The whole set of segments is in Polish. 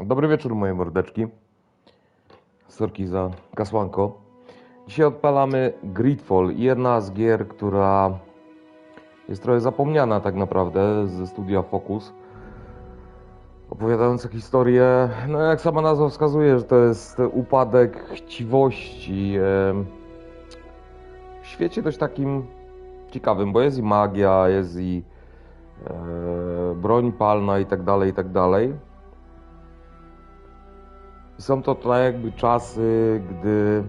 Dobry wieczór, moje mordeczki. Sorki za kasłanko. Dzisiaj odpalamy Greedfall, jedna z gier, która jest trochę zapomniana tak naprawdę ze studia Focus, opowiadająca historię, no jak sama nazwa wskazuje, że to jest upadek chciwości w świecie dość takim ciekawym, bo jest i magia, jest i broń palna i tak dalej, i tak dalej. Są to jakby czasy, gdy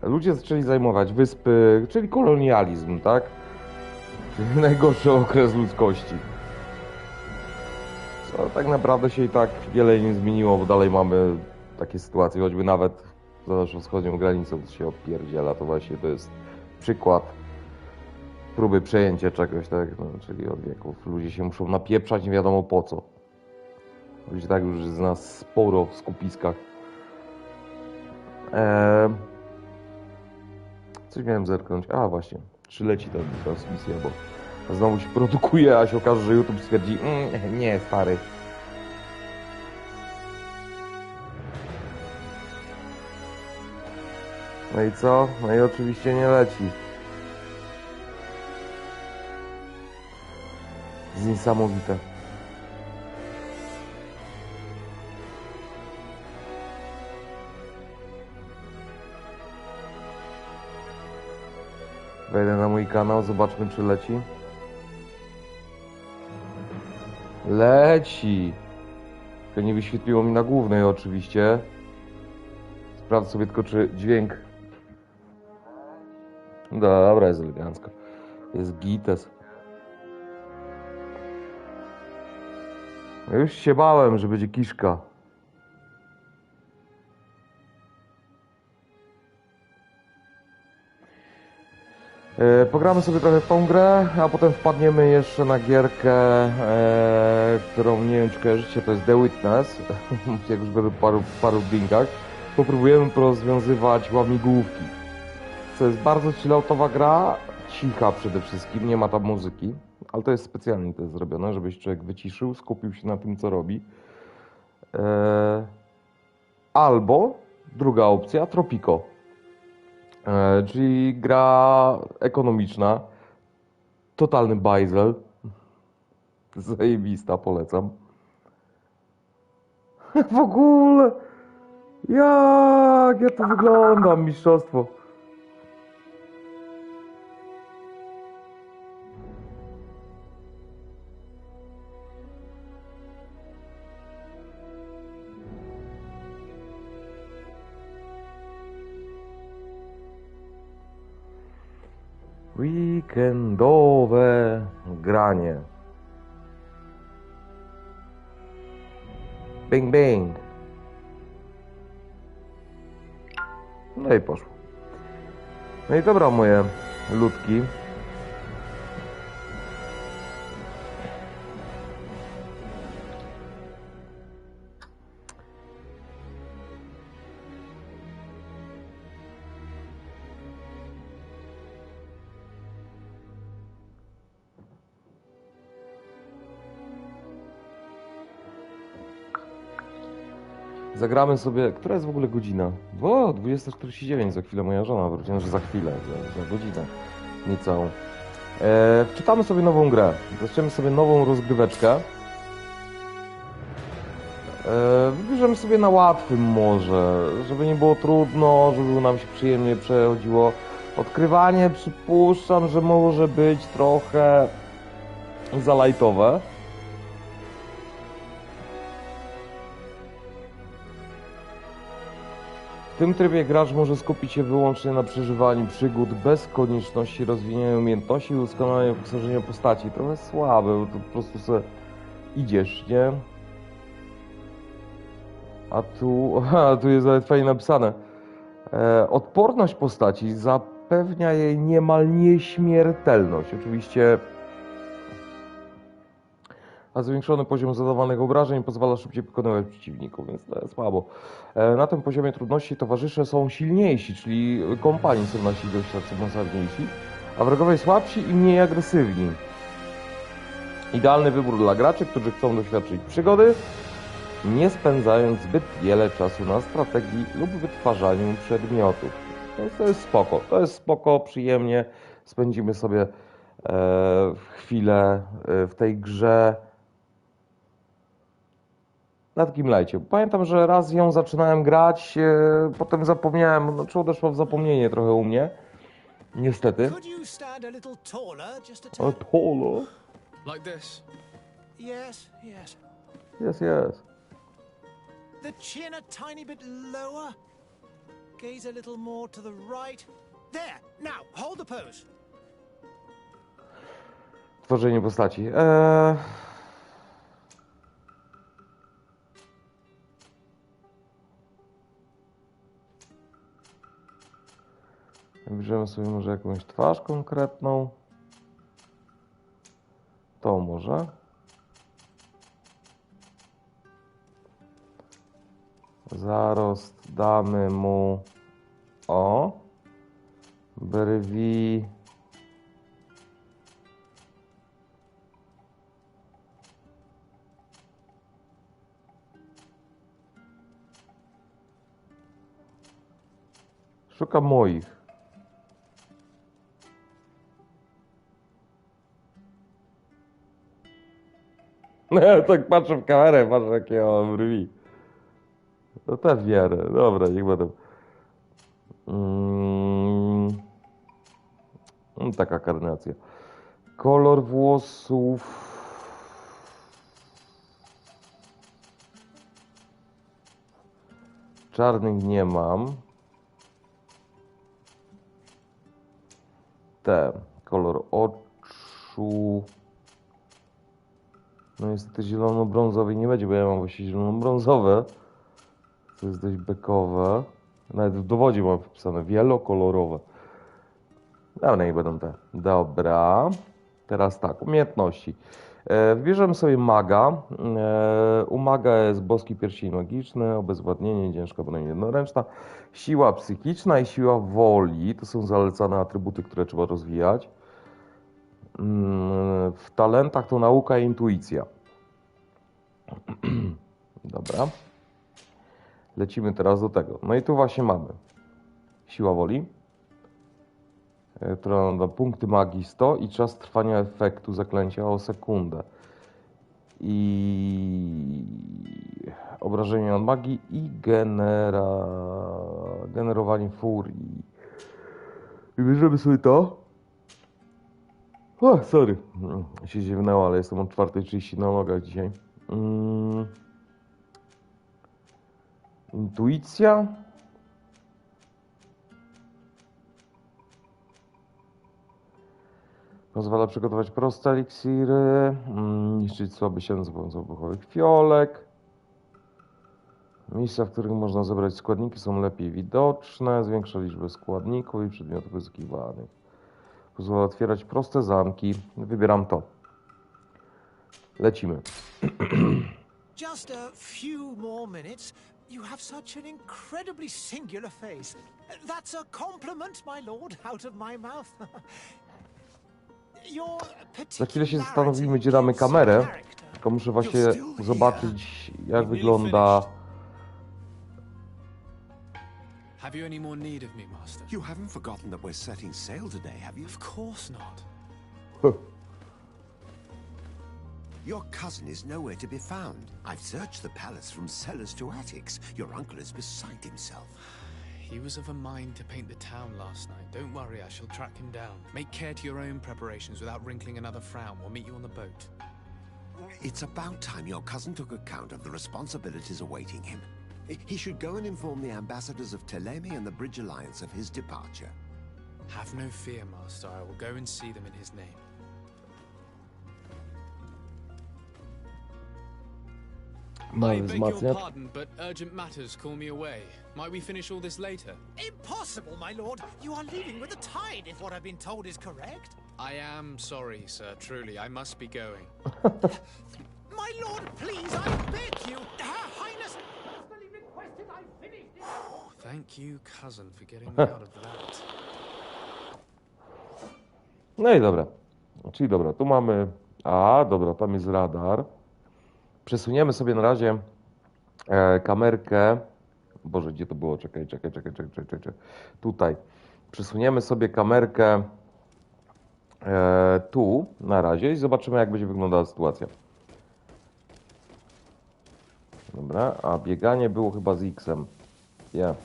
ludzie zaczęli zajmować wyspy, czyli kolonializm, tak? Czyli najgorszy okres ludzkości. Co tak naprawdę się i tak wiele nie zmieniło, bo dalej mamy takie sytuacje, choćby nawet za naszą wschodnią granicą to się opierdziela, to właśnie to jest przykład próby przejęcia czegoś, tak? No, czyli od wieków ludzie się muszą napieprzać nie wiadomo po co. Ludzie tak już jest nas sporo w skupiskach. Coś miałem zerknąć. A właśnie, czy leci ta transmisja, bo znowu się produkuje, a się okaże, że YouTube stwierdzi nie, stary. No i co? No i oczywiście nie leci. Jest niesamowite. Wejdę na mój kanał, zobaczmy czy leci. Leci! To nie wyświetliło mi na głównej oczywiście. Sprawdzę sobie tylko czy dźwięk... Dobra, jest elegancko. Jest gites. Ja już się bałem, że będzie kiszka. Pogramy sobie trochę w tą grę, a potem wpadniemy jeszcze na gierkę, którą nie wiem czy kojarzycie, to jest The Witness, jak już będę paru drinkach. Popróbujemy porozwiązywać łamigłówki. To jest bardzo chilloutowa gra, cicha przede wszystkim, nie ma tam muzyki, ale to jest specjalnie to jest zrobione, żebyś człowiek wyciszył, skupił się na tym co robi. Albo druga opcja, Tropico. Czyli gra ekonomiczna, totalny bajzel, zajebista, polecam. W ogóle, jak ja to wyglądam, mistrzostwo. Weekendowe granie. Bang bang. No i poszło. No i dobra moje ludki. Zagramy sobie... Która jest w ogóle godzina? 20:49, za chwilę moja żona wróci, że za chwilę, za godzinę niecałą. Wczytamy sobie nową grę. Zaczniemy sobie nową rozgryweczkę. Wybierzemy sobie na łatwym może, żeby nie było trudno, żeby nam się przyjemnie przechodziło. Odkrywanie przypuszczam, że może być trochę za lightowe. W tym trybie gracz może skupić się wyłącznie na przeżywaniu przygód bez konieczności rozwijania umiejętności i ustalania wyposażenia postaci. Trochę słabe, bo to po prostu sobie idziesz, nie? A tu jest nawet fajnie napisane. Odporność postaci zapewnia jej niemal nieśmiertelność. Oczywiście a zwiększony poziom zadawanych obrażeń pozwala szybciej pokonywać przeciwników, więc to jest słabo. Na tym poziomie trudności towarzysze są silniejsi, czyli kompanii są nasi dość tacy mocarniejsi, a wrogowie słabsi i mniej agresywni. Idealny wybór dla graczy, którzy chcą doświadczyć przygody nie spędzając zbyt wiele czasu na strategii lub wytwarzaniu przedmiotów. To jest spoko, przyjemnie spędzimy sobie chwilę w tej grze na takim lajcie. Pamiętam, że raz ją zaczynałem grać, potem zapomniałem, czy odeszło w zapomnienie trochę u mnie. Niestety. A taller? Like this. Yes, yes. Yes, yes. The chin a tiny bit lower. Gaze a little more to the right. There. Now, hold the pose. Tworzenie postaci. Wybierzemy sobie może jakąś twarz konkretną. To może. Zarost damy mu brwi. Szukam moich. Tak patrzę w kamerę, patrzę jakie mam brwi. No te w miarę. Dobra, niech będą. Taka karnacja. Kolor włosów. Czarnych nie mam. Kolor oczu. No niestety zielono-brązowy nie będzie, bo ja mam właśnie zielono-brązowe. To jest dość bekowe. Nawet w dowodzie mam wpisane wielokolorowe. Dobra, nie będą te. Dobra. Teraz tak, umiejętności. Wybierzemy sobie maga. U maga jest boski pierścień magiczny, obezwładnienie, ciężka broń jednoręczna, siła psychiczna i siła woli. To są zalecane atrybuty, które trzeba rozwijać. W talentach to nauka i intuicja. Dobra. Lecimy teraz do tego. No i tu właśnie mamy siła woli, która nada punkty magii 100 i czas trwania efektu zaklęcia o sekundę. I obrażenia od magii i generowanie furii. Wybierzemy sobie to. O, sorry. Się ziewnęło, ale jestem o 4:30 na nogach dzisiaj. Intuicja. Pozwala przygotować proste eliksiry, niszczyć słaby siedem za pomocą wybuchowych fiolek. Miejsca, w których można zebrać składniki, są lepiej widoczne, zwiększa liczbę składników i przedmiotów wyzyskiwanych. Pozwala otwierać proste zamki. Wybieram to. Lecimy. Just a few more minutes. You have such an incredibly singular face. That's a compliment, my lord, out of my mouth. Za chwilę się zastanowimy, gdzie damy kamerę. Tylko muszę właśnie zobaczyć, jak wygląda. Have you any more need of me, master? You haven't forgotten that we're setting sail today, have you? Of course not. Your cousin is nowhere to be found. I've searched the palace from cellars to attics. Your uncle is beside himself. He was of a mind to paint the town last night. Don't worry, I shall track him down. Make care to your own preparations without wrinkling another frown. We'll meet you on the boat. It's about time your cousin took account of the responsibilities awaiting him. He should go and inform the ambassadors of Telemi and the Bridge Alliance of his departure. Have no fear, master. I will go and see them in his name. I beg your pardon, but urgent matters call me away. Might we finish all this later? Impossible, my lord. You are leaving with the tide, if what I've been told is correct. I am sorry, sir. Truly, I must be going. My lord, please, I beg you. Her Highness personally requested I finish this. Thank you, cousin, for getting me out of that. No i dobra. Czyli dobra, tu mamy... A, dobra, tam jest radar. Przesuniemy sobie na razie kamerkę. Boże, gdzie to było? Czekaj. Tutaj. Przesuniemy sobie kamerkę tu na razie i zobaczymy, jak będzie wyglądała sytuacja. Dobra, a bieganie było chyba z X-em. Yeah.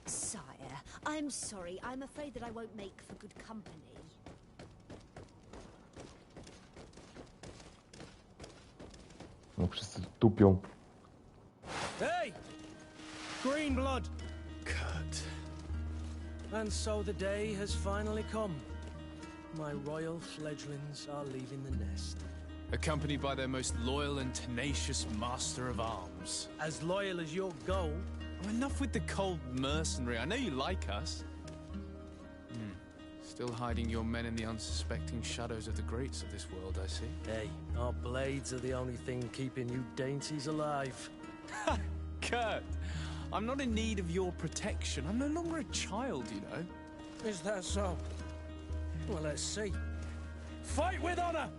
Sire, I'm sorry. I'm afraid that I won't make for good company. No wszyscy tupią. Hey! Green blood! Kurt. And so the day has finally come. My royal fledglings are leaving the nest. Accompanied by their most loyal and tenacious master of arms. As loyal as you'll go. Oh, enough with the cold mercenary. I know you like us. Still hiding your men in the unsuspecting shadows of the greats of this world, I see. Hey, our blades are the only thing keeping you dainties alive. Kurt, I'm not in need of your protection. I'm no longer a child, you know. Is that so? Well, let's see. Fight with honor!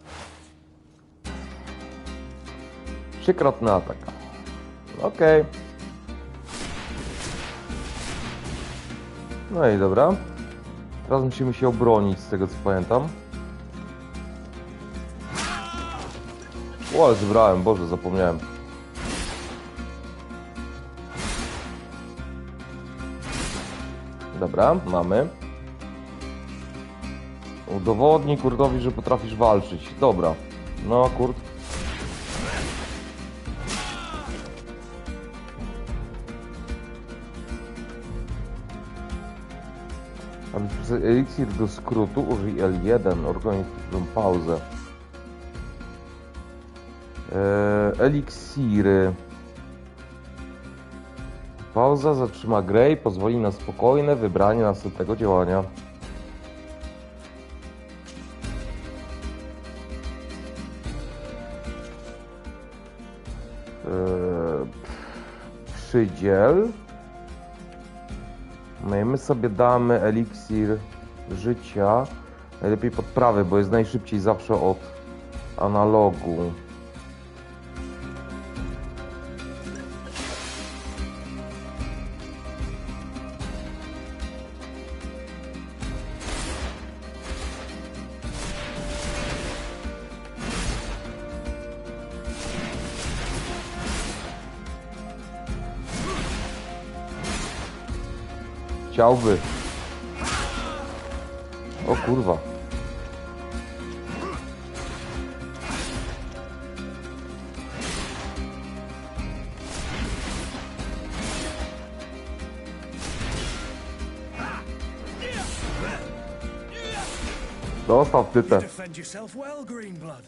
Trzykrotny atak. Okej. No i dobra. Teraz musimy się obronić, z tego co pamiętam. O, ale zebrałem, Boże, zapomniałem. Dobra, mamy. Udowodnij Kurtowi, że potrafisz walczyć. Dobra. No, Kurt. Aby wpisać eliksir do skrótu, użyj L1, organizuj pauzę. Eliksiry. Pauza zatrzyma grę i pozwoli na spokojne wybranie następnego działania. Przydziel. No i my sobie damy eliksir życia. Najlepiej podprawy, bo jest najszybciej zawsze od analogu. Chciałby. O kurwa. Dostał w tytę. Defend yourself well, Greenblood.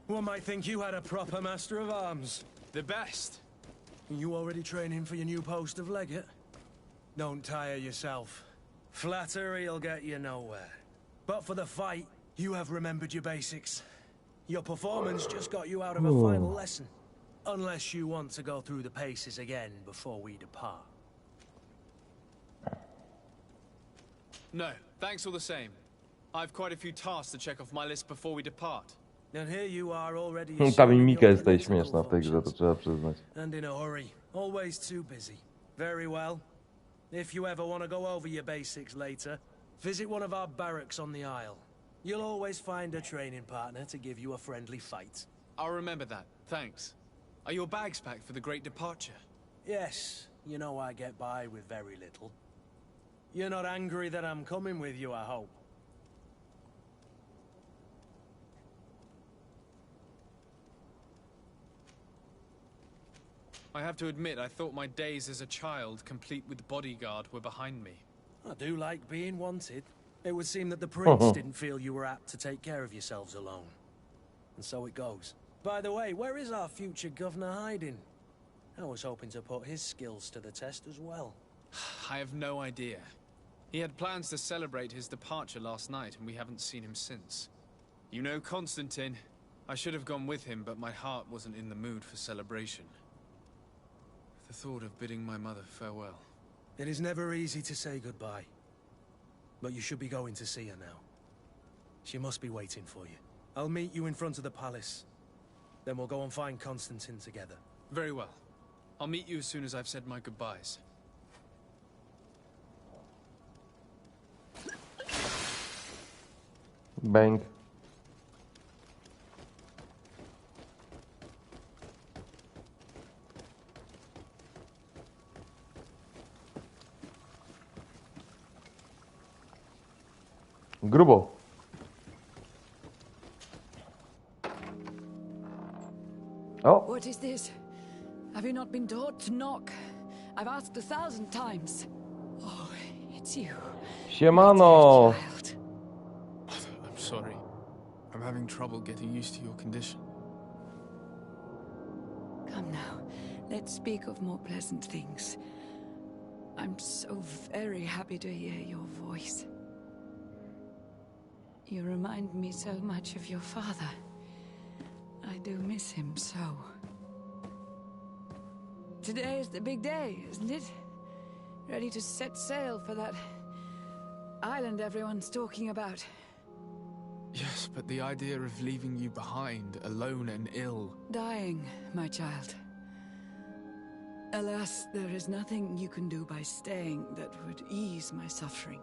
One might think you had a proper master of arms. The best. You already training for your new post of legate? Don't tire yourself. Flattery'll get you nowhere. But for the fight, you have remembered your basics. Your performance just got you out of a final lesson. Unless you want to go through the paces again before we depart. No, thanks all the same. I've quite a few tasks to check off my list before we depart. And here you are already Ta assuming mimika your jest tutaj political śmieszna w tej grze, to functions. trzeba przyznać. And in a hurry. Always too busy. Very well. If you ever want to go over your basics later, visit one of our barracks on the Isle. You'll always find a training partner to give you a friendly fight. I'll remember that, thanks. Are your bags packed for the great departure? Yes, you know I get by with very little. You're not angry that I'm coming with you, I hope. I have to admit, I thought my days as a child, complete with bodyguard, were behind me. I do like being wanted. It would seem that the prince didn't feel you were apt to take care of yourselves alone. And so it goes. By the way, where is our future governor hiding? I was hoping to put his skills to the test as well. I have no idea. He had plans to celebrate his departure last night, and we haven't seen him since. You know Constantine. I should have gone with him, but my heart wasn't in the mood for celebration. The thought of bidding my mother farewell. It is never easy to say goodbye. But you should be going to see her now. She must be waiting for you. I'll meet you in front of the palace. Then we'll go and find Constantine together. Very well. I'll meet you as soon as I've said my goodbyes. Bang. Grubo. O, What is this? Have you not been taught to knock? I've asked 1,000 times. Oh, it's you. siemano. Child. I'm sorry. I'm having trouble getting used to your condition. Come now, let's speak of more pleasant things. I'm so very happy to hear your voice. You remind me so much of your father. I do miss him so. Today is the big day, isn't it? Ready to set sail for that island everyone's talking about. Yes, but the idea of leaving you behind, alone and ill. Dying, my child. Alas, there is nothing you can do by staying that would ease my suffering.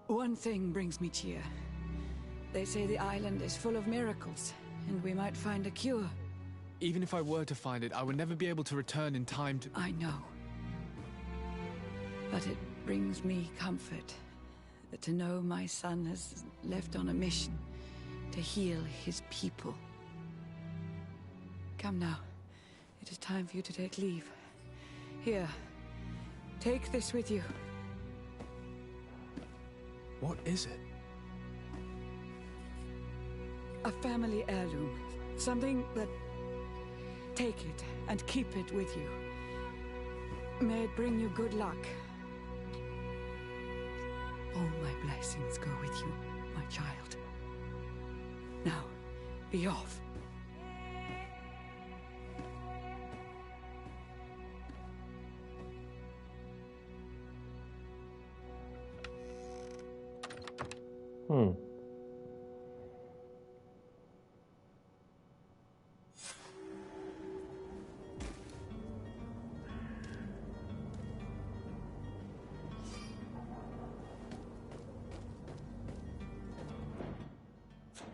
One thing brings me cheer. They say the island is full of miracles, and we might find a cure. Even if I were to find it, I would never be able to return in time to... I know. But it brings me comfort to know my son has left on a mission to heal his people. Come now. It is time for you to take leave. Here, take this with you. What is it? A family heirloom. Something that... Take it and keep it with you. May it bring you good luck. All my blessings go with you, my child. Now, be off.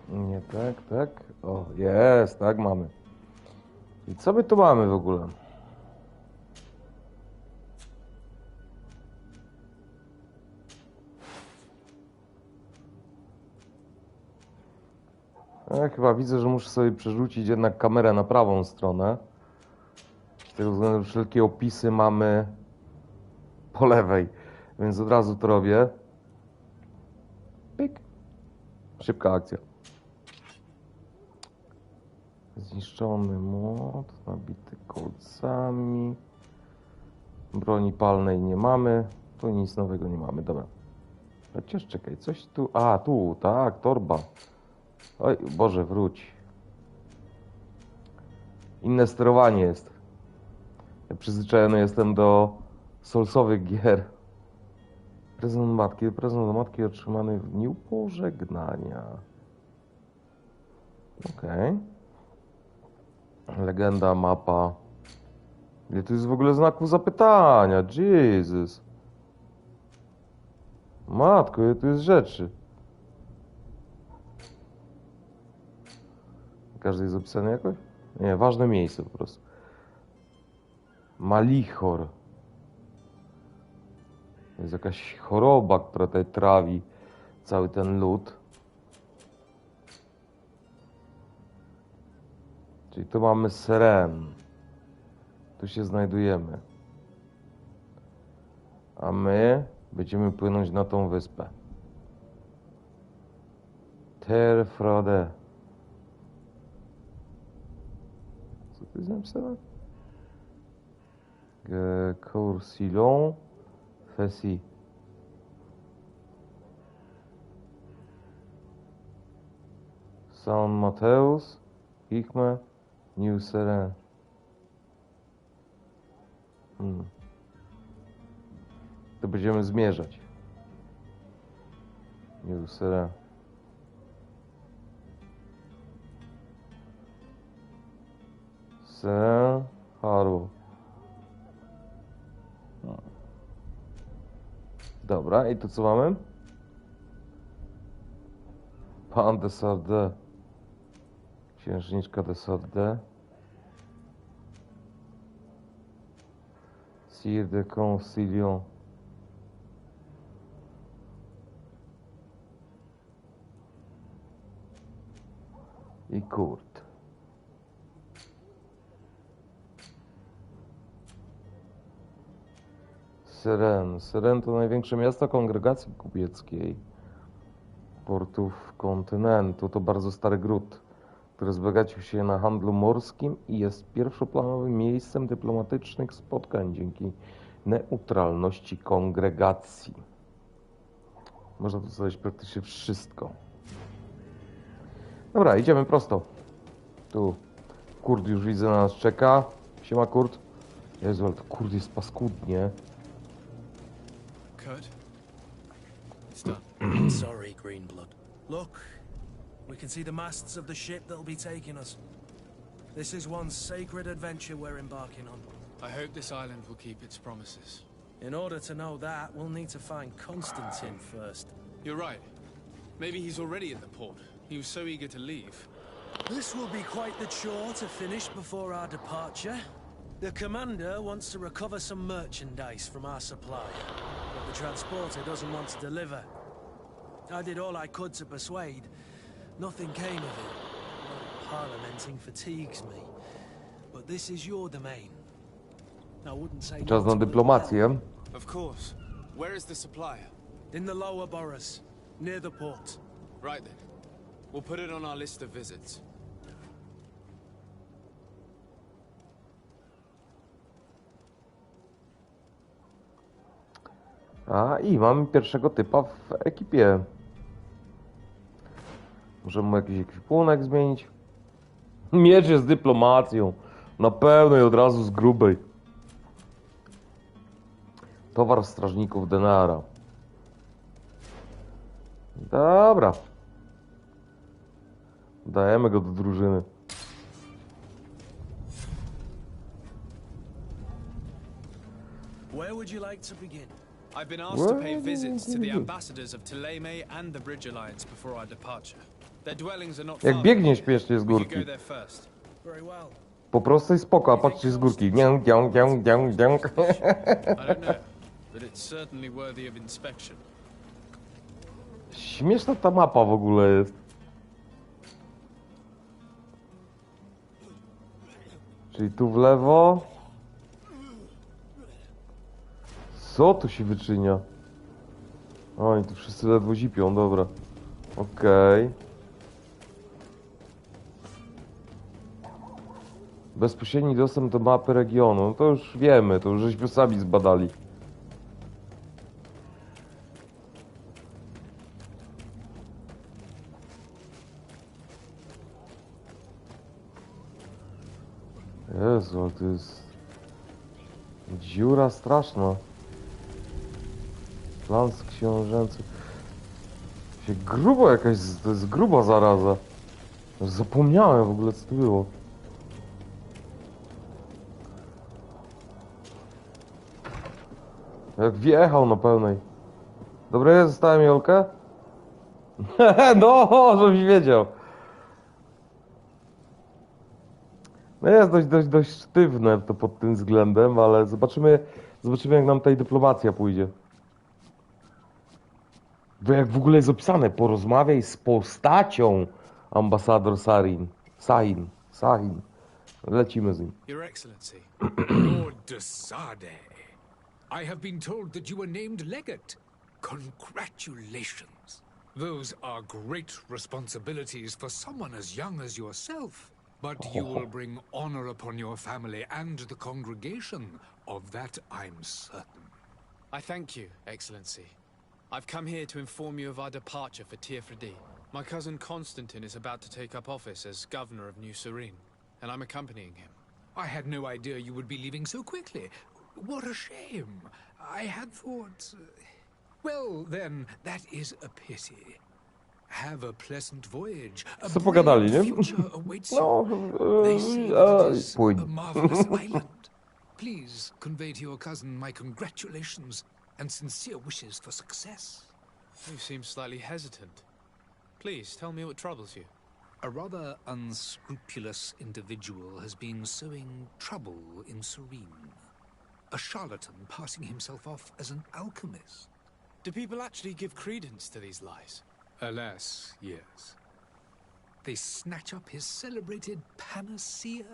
Nie tak, tak. O, jest, tak mamy. I co my tu mamy w ogóle? Ja chyba widzę, że muszę sobie przerzucić jednak kamerę na prawą stronę. Z tego względu, że wszelkie opisy mamy po lewej, więc od razu to robię. Pyk. Szybka akcja. Zniszczony młot, nabity kolcami. Broni palnej nie mamy. Tu nic nowego nie mamy, dobra. Chociaż czekaj, coś tu... A, tu, tak, torba. Oj, Boże, wróć. Inne sterowanie jest. Ja przyzwyczajony jestem do solsowych gier. Prezent do matki otrzymany w dniu pożegnania. Okej. Legenda, mapa. Ile tu jest w ogóle znaków zapytania? Jezus. Matko, ile tu jest rzeczy. Każdy jest opisany jakoś? Nie, ważne miejsce po prostu. Malichor. To jest jakaś choroba, która tutaj trawi cały ten lud. Czyli tu mamy Seren. Tu się znajdujemy. A my będziemy płynąć na tą wyspę. Terfrode. Co tu jest napisane? Coursilon Fesi. San Mateus, Hichme, New Seren. To będziemy zmierzać. New Seren. Seren Haru. Dobra, i tu co mamy? Pan de Sade. Księżniczka de Sade. Sire de Concilion. I Kurt. Seren. Seren to największe miasto kongregacji kupieckiej portów kontynentu. To bardzo stary gród, który wzbogacił się na handlu morskim i jest pierwszoplanowym miejscem dyplomatycznych spotkań dzięki neutralności kongregacji. Można tu znaleźć praktycznie wszystko. Dobra, idziemy prosto. Tu Kurt już widzę na nas czeka. Siema Kurt. Jezu, ale to Kurt jest paskudnie. Kurt? It's done. Sorry, Greenblood. Look, we can see the masts of the ship that'll be taking us. This is one sacred adventure we're embarking on. I hope this island will keep its promises. In order to know that, we'll need to find Constantine first. You're right. Maybe he's already in the port. He was so eager to leave. This will be quite the chore to finish before our departure. The commander wants to recover some merchandise from our supplier, but the transporter doesn't want to deliver. I did all I could to persuade. Nothing came of it. Parliamenting fatigues me. But this is your domain. I wouldn't say Czas no na to dyplomację. Of course. Where is the supplier? in the lower boroughs, near the port. Right then. We'll put it on our list of visits. A i mam pierwszego typa w ekipie. Możemy mu jakiś ekwipunek zmienić. Miecz jest dyplomacją. Na pełnej od razu z grubej. Towar strażników denara. Dobra. Dajemy go do drużyny. Where would you like to begin? I've been asked to pay visits to the ambassadors of Czyli and the Bridge Alliance before our departure. Their dwellings are not far. Jak biegnie śpiesznie z We could górki. go there first. Very well. Po prostej spoko, a patrzcie z górki. Giąg, giąg, giąg, giąg, giąg. I don't know, but it's certainly worthy of inspection. Śmieszna ta mapa w ogóle jest. Czyli tu w lewo. Co tu się wyczynia? Oni tu wszyscy ledwo zipią, dobra. Okej. Bezpośredni dostęp do mapy regionu. No to już wiemy, to już żeśmy sami zbadali. Jezu, ale to jest... dziura straszna. Lans książęcy. Się grubo jakaś... to jest gruba zaraza. Zapomniałem w ogóle, co to było. Jak wjechał na pełnej. Dobre, zostałem Jolkę? No, żebyś wiedział. No jest dość sztywne to pod tym względem, ale zobaczymy jak nam tutaj dyplomacja pójdzie. Bo jak w ogóle jest opisane, porozmawiaj z postacią ambasador Sahin. Lecimy z nim. Your Excellency. Lord de Sade, I have been told that you were named legate. Congratulations. Those are great responsibilities for someone as young as yourself. But you will bring honor upon your family and the congregation. Of that I'm certain. I thank you, Excellency. I've come here to inform you of our departure for Tiefredi. My cousin Constantine is about to take up office as governor of New Serene, and I'm accompanying him. I had no idea you would be leaving so quickly. What a shame. I had thought... Well, then, that is a pity. Have a pleasant voyage. A Co pogadali, nie? brilliant future awaits No, you. They say that it is pójdź. a marvelous island. Please convey to your cousin my congratulations and sincere wishes for success. You seem slightly hesitant. Please, tell me what troubles you. A rather unscrupulous individual has been sowing trouble in Serene. A charlatan passing himself off as an alchemist. Do people actually give credence to these lies? Alas, yes. They snatch up his celebrated panacea.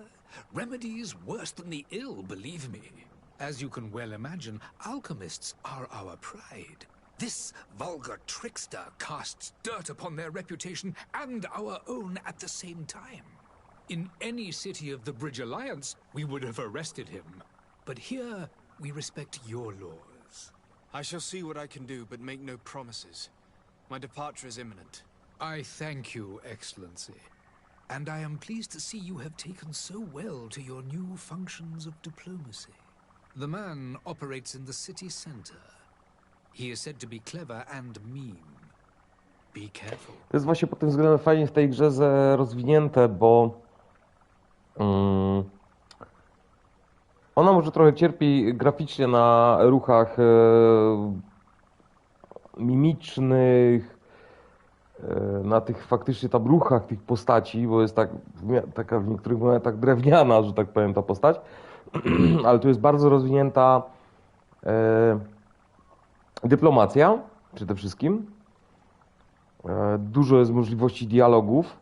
Remedies worse than the ill, believe me. As you can well imagine, alchemists are our pride. This vulgar trickster casts dirt upon their reputation and our own at the same time. In any city of the Bridge Alliance, we would have arrested him. But here, we respect your laws. I shall see what I can do, but make no promises. My departure is imminent. I thank you, Excellency. And I am pleased to see you have taken so well to your new functions of diplomacy. The man operates in the city center. He is said to be clever and mean. Be careful. To jest właśnie pod tym względem fajnie w tej grze rozwinięte, bo ona może trochę cierpi graficznie na ruchach mimicznych, na tych faktycznie tam ruchach tych postaci, bo jest taka w niektórych momentach drewniana, że tak powiem, ta postać, ale tu jest bardzo rozwinięta dyplomacja przede wszystkim. Dużo jest możliwości dialogów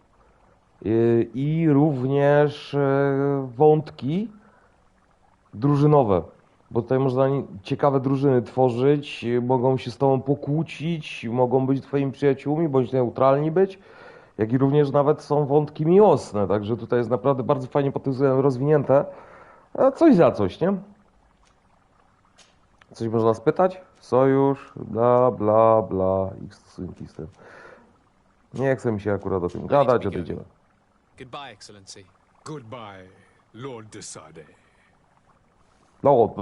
i również wątki drużynowe, bo tutaj można ciekawe drużyny tworzyć, mogą się z tobą pokłócić, mogą być twoimi przyjaciółmi, bądź neutralni być, jak i również nawet są wątki miłosne, także tutaj jest naprawdę bardzo fajnie pod tym względem rozwinięte. Coś za coś, nie? Coś można spytać? Sojusz, bla, bla, bla, ich stosunki z tym. Nie chce mi się akurat o tym gadać, odejdziemy. Goodbye, Excellency. Goodbye, Lord de Sade. No,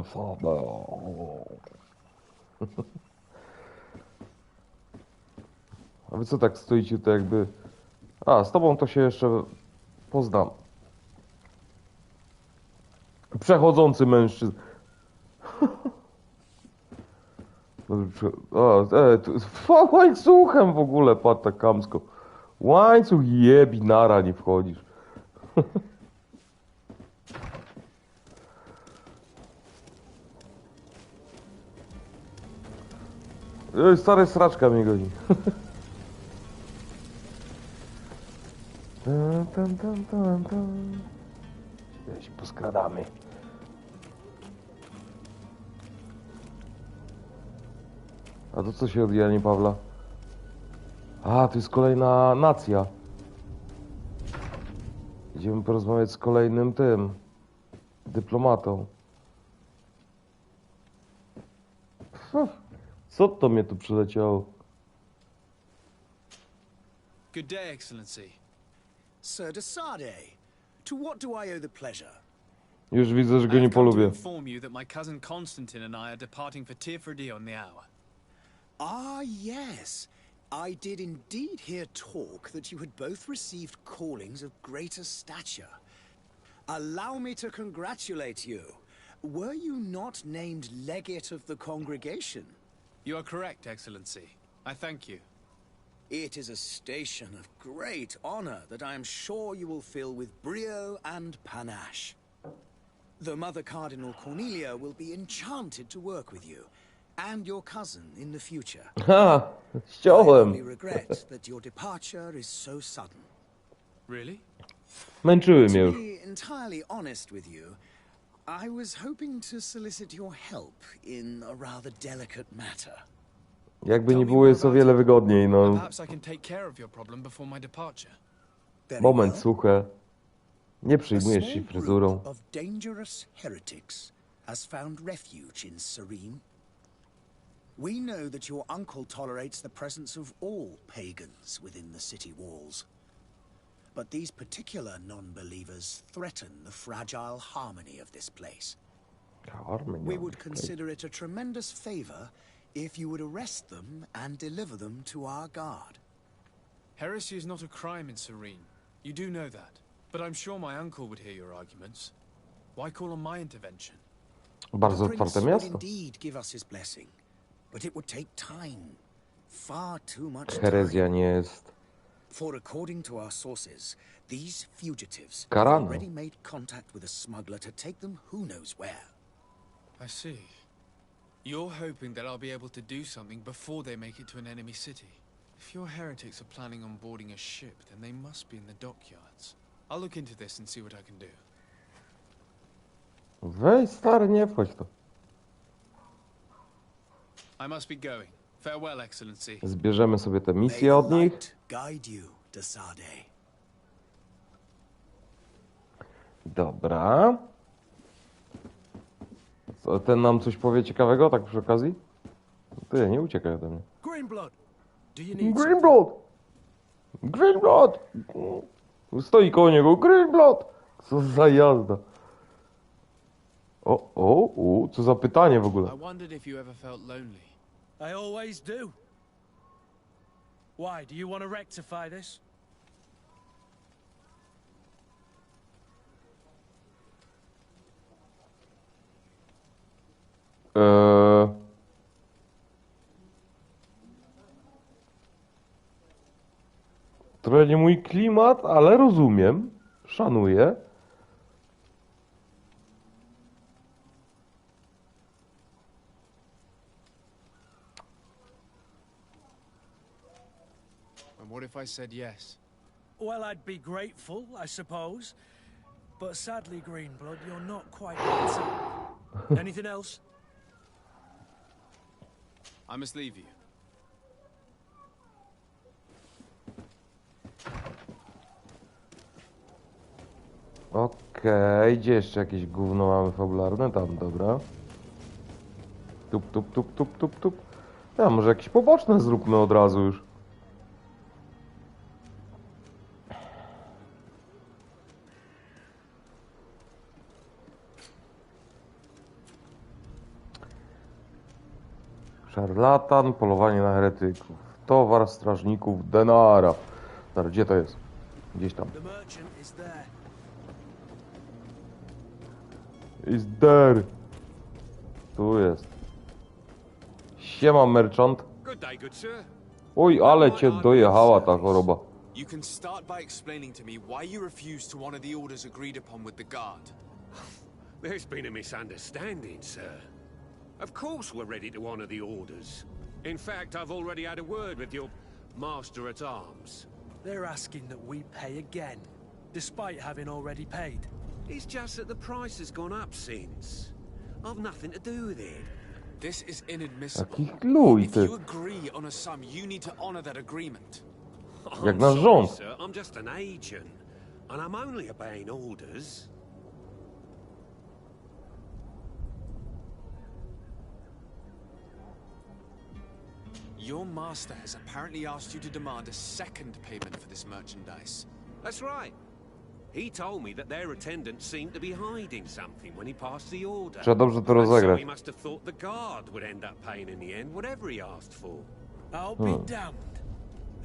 a wy co tak stoicie to jakby... A, z tobą to się jeszcze poznam. Przechodzący mężczyzna. Łańcuchem w ogóle, patrz tak kamsko. Łańcuch jebi, nara, nie wchodzisz. Stary sraczka mnie goni. Ja się poskradamy. A to co się od Janie Pawła? A, to jest kolejna nacja. Idziemy porozmawiać z kolejnym tym dyplomatą. Co to mnie tu przyleciało? Good day, Excellency. Sir de Sade, to what do I owe the pleasure? Już widzę, że go I nie have come to polubię. inform you that my cousin Constantine and I are departing for Tirfredi on the hour. Ah, yes. I did indeed hear talk that you had both received callings of greater stature. Allow me to congratulate you. Were you not named legate of the congregation? You are correct, Excellency. I thank you. It is a station of great honor that I am sure you will fill with brio and panache. The Mother Cardinal Cornelia will be enchanted to work with you, and your cousin in the future. Ha! I Ściąłem. only regret that your departure is so sudden. Really? Męczyły mnie To już. be entirely honest with you, I was hoping to solicit your help in a rather delicate matter. Jakby nie było, jest o wiele wygodniej, no. Perhaps I can take care of your problem before my departure. Very Moment, well. suche. Nie A przyjmujesz small się group fryzurą. of dangerous heretics has found refuge in Serene. We know that your uncle tolerates the presence of all pagans within the city walls. But these particular non-believers threaten the fragile harmony of this place. We would consider it a tremendous favor if you would arrest them and deliver them to our guard. Heresy is not a crime in Serene. You do know that. But I'm sure my uncle would hear your arguments. Why call on my intervention? Bardzo The prince otwarte would miasto. indeed give us his blessing, but it would take time. Far too much Herezja time. nie jest For according to our sources, these fugitives have karana. already made contact with a smuggler to take them who knows where. I see. You're hoping that I'll be able to do something before they make it to an enemy city. If your heretics are planning on boarding a ship, then they must be in the dockyards. I'll look into this and see what I can do. Weź stary, nie wchodź to. I must be going. Farewell, Excellency. Zbierzemy sobie te May misje od the nich. light guide you, Desade. Dobra. Co, ten nam coś powie ciekawego, tak przy okazji? Ty, nie uciekaj ode mnie. Greenblood, do you need Greenblood! Greenblood! Stoi koło niego, Greenblood! Co za jazda. Co za pytanie w ogóle. I wondered if you ever felt lonely. I always do. Why, do you want to rectify this? Trochę nie mój klimat, ale rozumiem. Szanuję. And what if I said yes? Well, I'd be grateful, I suppose. But sadly, Greenblood, you're not quite right. Anything else? I must leave you. Okej, gdzie jeszcze jakieś gówno mamy fabularne? Tam, dobra. Tup, tup, tup, tup, tup, tup. A może jakieś poboczne zróbmy od razu już. Szarlatan, polowanie na heretyków. Towar strażników denara. Dobra, gdzie to jest? Gdzieś tam. The merchant is there. Is there. Tu jest. Siema, merchant. Good day, good sir. Oj, ale cię dojechała ta choroba. You can start by explaining to me why you refused to honor the orders agreed upon with the guard. There's been a misunderstanding, sir. Of course we're ready to honor the orders. In fact, I've already had a word with your master-at-arms. They're asking that we pay again, despite having already paid. It's just that the price has gone up since. I've nothing to do with it. This is inadmissible. Jaki kluj, If ty. you agree on a sum, you need to honor that agreement. Jak I'm nasz sorry, rząd. sir. I'm just an agent. And I'm only obeying orders. Your master has apparently asked you to demand a second payment for this merchandise. That's right. He told me that their attendant seemed to be hiding something when he passed the order. Trzeba dobrze to And so rozegrać. he must have thought the guard would end up paying in the end, whatever he asked for. I'll be damned.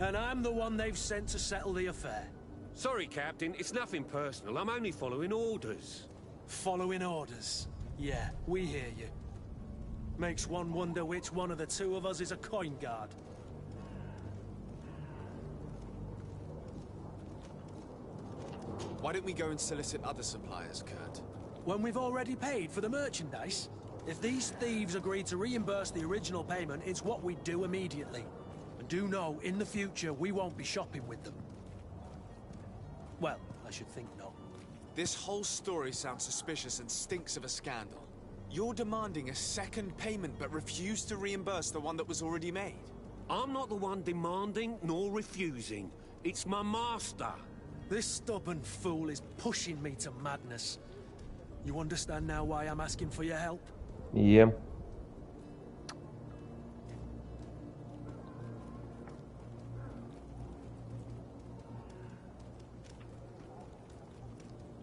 And I'm the one they've sent to settle the affair. Sorry, Captain, it's nothing personal. I'm only following orders. Following orders. Yeah, we hear you. Makes one wonder which one of the two of us is a coin guard. Why don't we go and solicit other suppliers, Kurt? When we've already paid for the merchandise? If these thieves agree to reimburse the original payment, it's what we do immediately. And do know, in the future, we won't be shopping with them. Well, I should think not. This whole story sounds suspicious and stinks of a scandal. You're demanding a second payment but refuse to reimburse the one that was already made. I'm not the one demanding nor refusing. It's my master. This stubborn fool is pushing me to madness. You understand now why I'm asking for your help? Jem.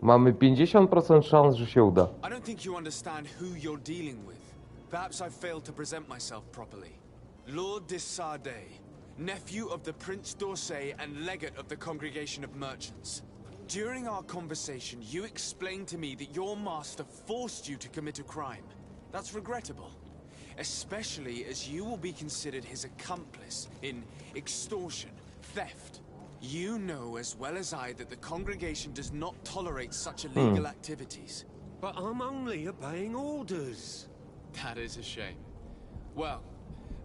Mamy 50% szans, że się uda. I don't think you understand who you're dealing with. Perhaps I failed to present myself properly. Lord Desade, nephew of the Prince d'Orsay and legate of the Congregation of Merchants. During our conversation, you explained to me that your master forced you to commit a crime. That's regrettable, especially as you will be considered his accomplice in extortion, theft. You know as well as I that the Congregation does not tolerate such illegal activities. But I'm only obeying orders. That is a shame. Well,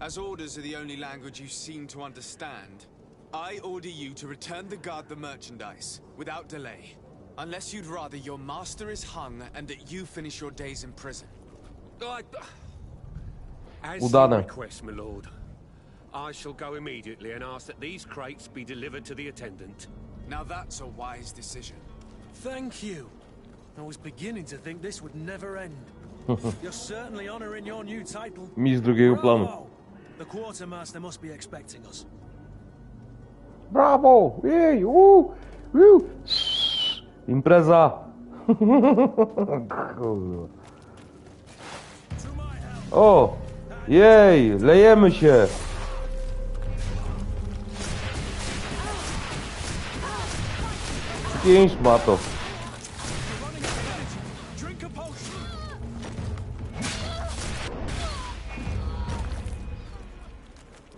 as orders are the only language you seem to understand, I order you to return the guard the merchandise, without delay. Unless you'd rather your master is hung and that you finish your days in prison. As Udane. you request, my lord. I shall go immediately and ask that these crates be delivered to the attendant. Now that's a wise decision. Thank you. I was beginning to think this would never end. You're certainly honoring your new title. Mistrz drugiego planu. Bravo! The quartermaster must be expecting us. Brawo! Jej! Impreza! Kurwa. O! Jej! Lejemy się! Pięć ma to.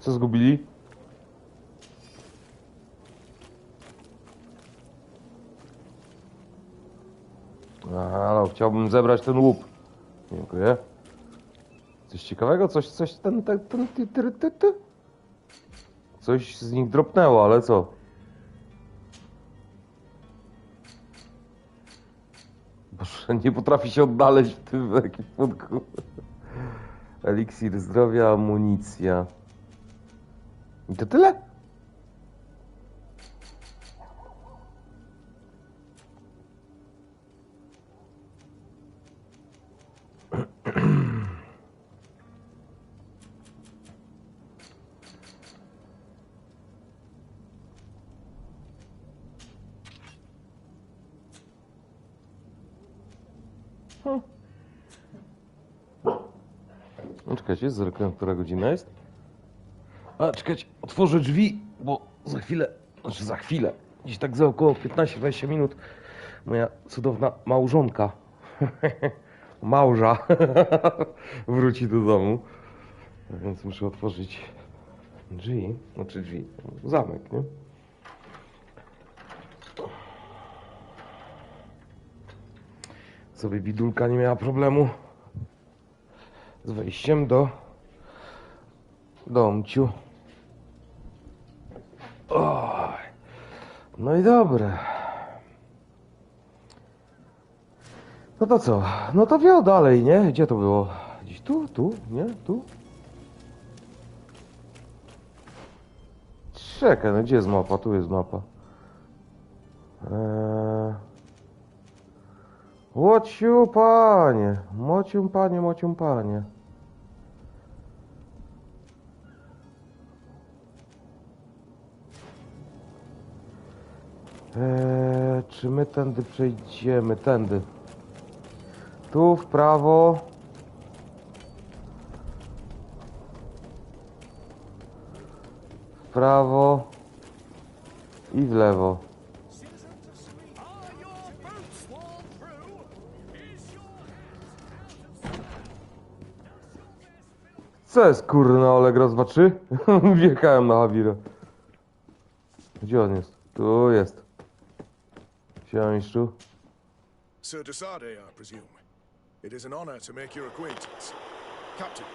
Co zgubili? No, chciałbym zebrać ten łup. Dziękuję. Coś ciekawego? Coś Coś z nich dropnęło, ale co? Boże, nie potrafi się odnaleźć w tym ekwipunku. Eliksir zdrowia, amunicja. I to tyle? No, czekajcie, zerknę, która godzina jest. A, czekajcie, otworzę drzwi, bo za chwilę, gdzieś tak za około 15-20 minut moja cudowna małżonka, małża, wróci do domu. Więc muszę otworzyć drzwi, zamek, nie? Sobie bidulka nie miała problemu z wejściem do domciu. Oj. No i dobre. No to co? No to wio dalej, nie? Gdzie to było? Gdzieś tu, nie? Tu? Czekaj, no gdzie jest mapa? Tu jest mapa. Łociu panie, mocium panie. Czy my tędy przejdziemy? Tędy. Tu w prawo. W prawo. I w lewo. Co jest kurna Oleg raz, dwa, trzy? Wjechałem na Hawira. Gdzie on jest? Tu jest. Siema, mistrzu. Sir Desade, I presume. It is an honor to make your acquaintance. Captain,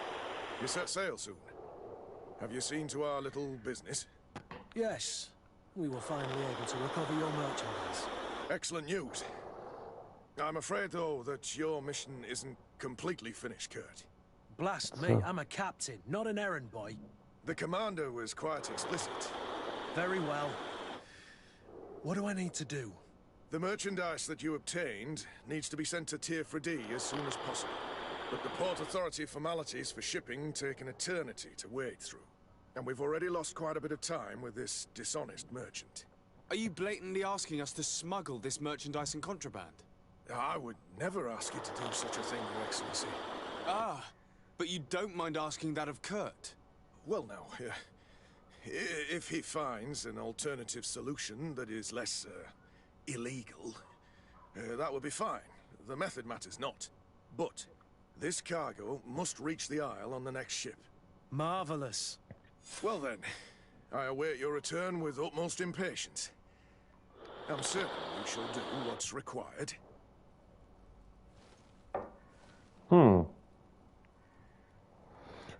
you set sail soon. Have you seen to our little business? Yes. We were finally able to recover your merchandise. Excellent news. I'm afraid, though, that your mission isn't completely finished, Kurt. Blast me, I'm a captain, not an errand boy. The commander was quite explicit. Very well. What do I need to do? The merchandise that you obtained needs to be sent to Tier 3D as soon as possible. But the Port Authority formalities for shipping take an eternity to wade through. And we've already lost quite a bit of time with this dishonest merchant. Are you blatantly asking us to smuggle this merchandise and contraband? I would never ask you to do such a thing, Your Excellency. Ah, but you don't mind asking that of Kurt? Well, now, If he finds an alternative solution that is less illegal, that would be fine. The method matters not. But this cargo must reach the Isle on the next ship. Marvelous. Well then, I await your return with utmost impatience. I'm certain you shall do what's required.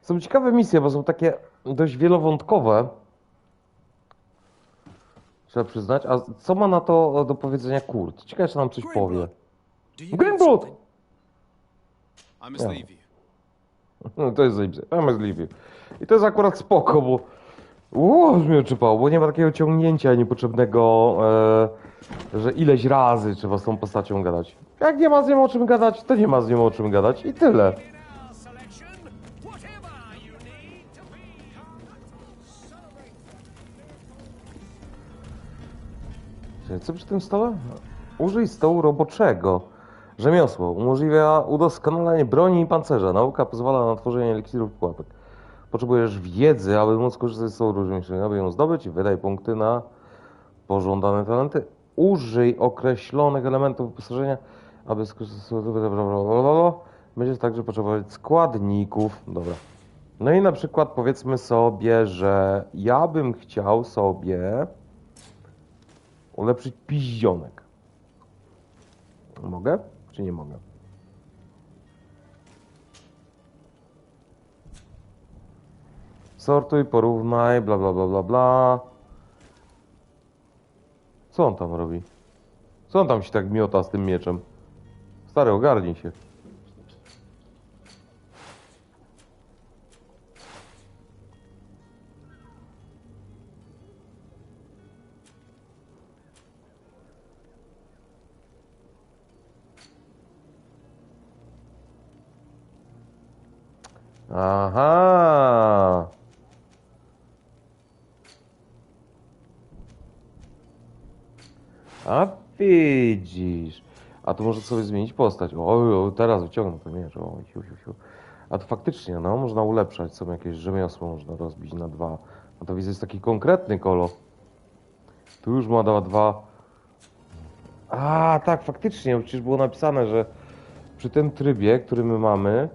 Są ciekawe misje, bo są takie dość wielowątkowe. Trzeba przyznać. A co ma na to do powiedzenia Kurt? Ciekawe, czy nam coś powie. Greenblood! I must leave you. No to jest zajebiste. I must leave you. I to jest akurat spoko, bo... już mnie oczypało, bo nie ma takiego ciągnięcia niepotrzebnego, że ileś razy trzeba z tą postacią gadać. Jak nie ma z nią o czym gadać, to nie ma z nią o czym gadać i tyle. Co przy tym stole? Użyj stołu roboczego. Rzemiosło umożliwia udoskonalenie broni i pancerza. Nauka pozwala na tworzenie eliksirów i pułapek. Potrzebujesz wiedzy, aby móc korzystać z stołu różniczego, aby ją zdobyć i wydaj punkty na pożądane talenty. Użyj określonych elementów wyposażenia, aby skorzystać z... Będziesz także potrzebować składników. Dobra. No i na przykład powiedzmy sobie, że ja bym chciał sobie ulepszyć piździonek. Mogę? Czy nie mogę? Sortuj, porównaj, bla bla bla bla bla. Co on tam robi? Co on tam się tak miota z tym mieczem? Stary, ogarnij się. Aha. A widzisz. A tu może sobie zmienić postać. O, teraz wyciągnę ten miecz. O, siu, siu, siu. A to faktycznie, no, można ulepszać. Są jakieś rzemiosło, można rozbić na 2. A to widzę, jest taki konkretny kolor. Tu już ma dała 2. A, tak, faktycznie. Przecież było napisane, że przy tym trybie, który my mamy,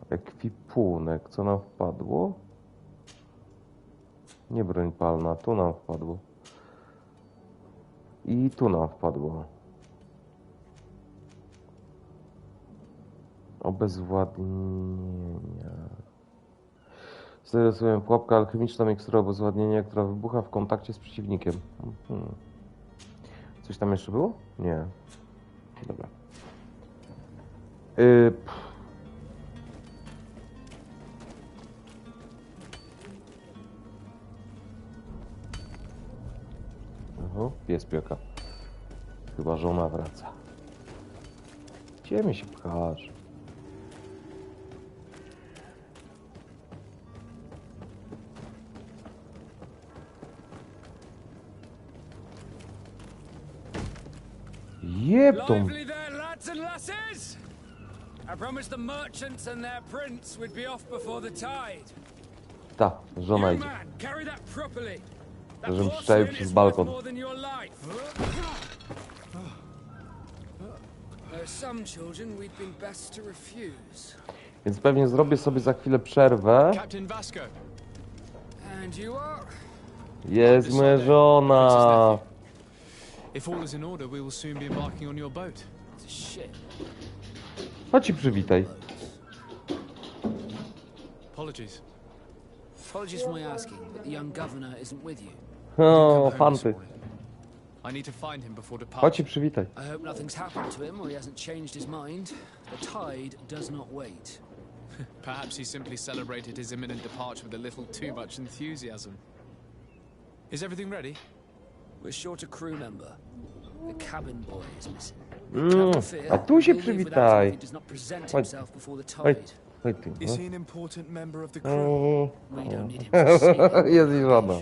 ekwipunek, co nam wpadło? Nie broń palna, tu nam wpadło. I tu nam wpadło. Obezwładnienia. Zarysuję pułapka alchemiczna, mikstura obezwładnienia, która wybucha w kontakcie z przeciwnikiem. Coś tam jeszcze było? Nie. Dobra. Pies pioka. Chyba żona wraca. Gdzie mi się pchasz? Jebtą! Lively there, lads and lasses! I promised the merchants and their prince would be off before the tide. Ta, żona You idzie. man, carry that properly. Żebym strzelił przez balkon. Więc pewnie zrobię sobie za chwilę przerwę. Jest moja żona. Chodź i przywitaj. Apologies. Apologies for my asking, but the young governor isn't with you. O, fanty. I need to find him before departure. Chodź i przywitaj. I hope nothing's happened to him or he hasn't changed his mind. The tide does not wait. Perhaps he simply celebrated his imminent departure with a little too much enthusiasm. Is everything ready? We're short a crew member. The cabin boy is missing. A tu się przywitaj. He does not present Chodź. himself before the Chodź. tide. Chodź ty. Is he an important member of the No. crew? We don't need him to see Jest i żona.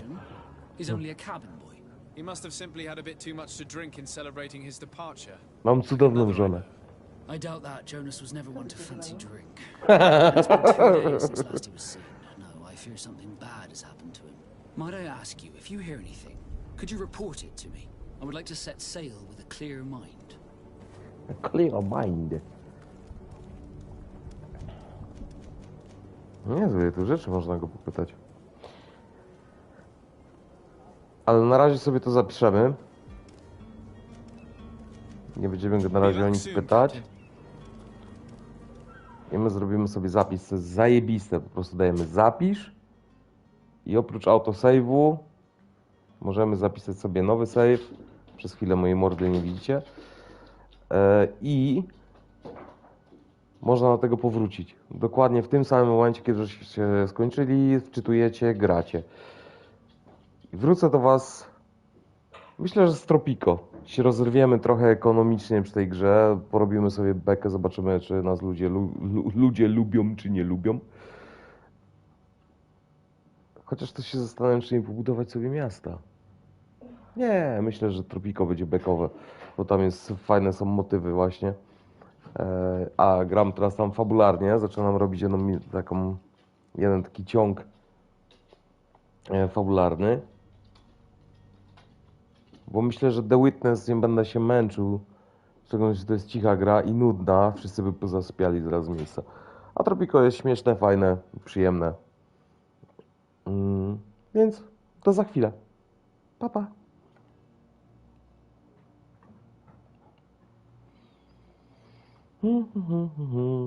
He's only a cabin boy. He must have simply had a bit too much to drink in celebrating his departure. Mam cudowną żonę. I doubt that. Jonas was never one to fancy drink. It's been 2 days since last he was seen. No, I fear something bad has happened to him. Might I ask you, if you hear anything, could you report it to me? I would like to set sail with a clear mind. A clear mind. Niezłe tu rzeczy można go popytać. Ale na razie sobie to zapiszemy. Nie będziemy go na razie o nic pytać. I my zrobimy sobie zapis, to jest zajebiste. Po prostu dajemy zapisz. I oprócz autosave'u możemy zapisać sobie nowy save. Przez chwilę mojej mordy nie widzicie. I można do tego powrócić. Dokładnie w tym samym momencie, kiedy się skończyli, wczytujecie, gracie. I wrócę do was, myślę, że z Tropico. Się rozerwiemy trochę ekonomicznie przy tej grze, porobimy sobie bekę, zobaczymy, czy nas ludzie lubią, czy nie lubią. Chociaż też się zastanawiam, czy nie pobudować sobie miasta. Nie, myślę, że Tropico będzie bekowe, bo tam fajne są motywy właśnie. A gram teraz tam fabularnie, zaczynam robić jeden taki ciąg fabularny. Bo myślę, że The Witness nie będę się męczył, szczególnie, że to jest cicha gra i nudna, wszyscy by pozasypiali zaraz z miejsca. A Tropico jest śmieszne, fajne, przyjemne. Więc to za chwilę. Pa, pa.